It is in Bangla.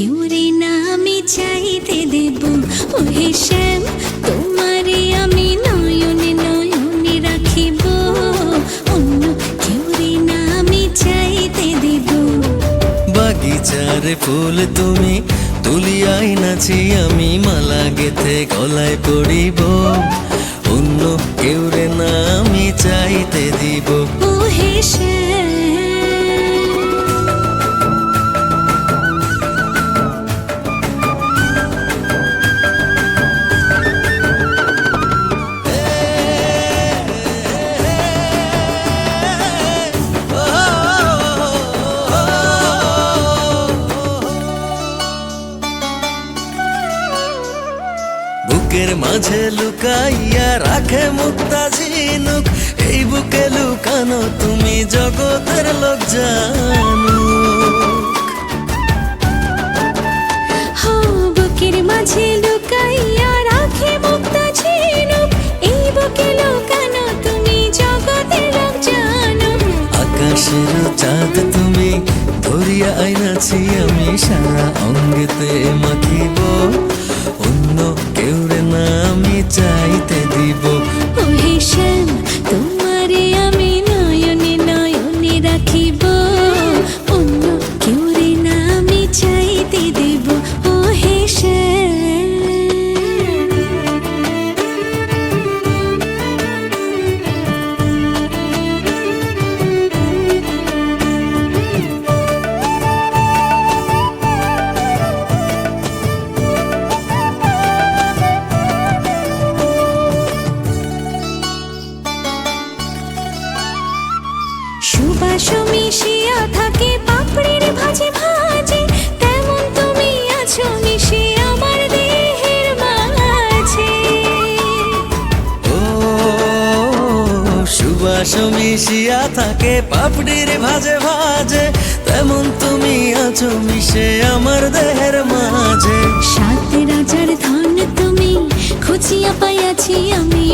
কেউ রে না আমি চাইতে দেব। ওহে শ্যাম তোমারে আমি নয়নে নয়নে রাখিব, অন্য কেউ রে না আমি চাইতে দেব। বাগিচার ফুল তুমি তুলিয়াই নাচি আমি মালা গেথে গলায় পড়িব, অন্য কেউ রে না আমি চাইতে দিব। ওহে শ্যাম বুকের মাঝে লুকাইয়া রাখে মুক্তা ঝিনুক, এই বুকে লুকানো তুমি জগতের লোক জানুক। বুকের মাঝে লুকাইয়া রাখে মুক্তা ঝিনুক, এই বুকে লুকানো তুমি জগতের লোক জানো। আকাশের চাঁদ তুমি ধরিয়া আইনাছি আমি সারা অঙ্গেতে মাখিব, অন্য কেউ রে না আমি চাইতে দিব। ওহে শ্যাম তোমারে আমি নয়নে নয়নে রাখিব, অন্য কেউ রে না আমি চাইতে দেব। ওহে শ্যাম সুবাস মিশিয়া থাকে পাপড়ির ভাজে ভাজে, তেমন তুমি আছো মিশে আমার দেহের মাঝে। ও সুবাস মিশিয়া থাকে পাপড়ির ভাজে ভাজে, তেমন তুমি আছো মিশে আমার দেহের মাঝে। সাত রাজার ধন তুমি খুঁজিয়া পাইয়াছি আমি।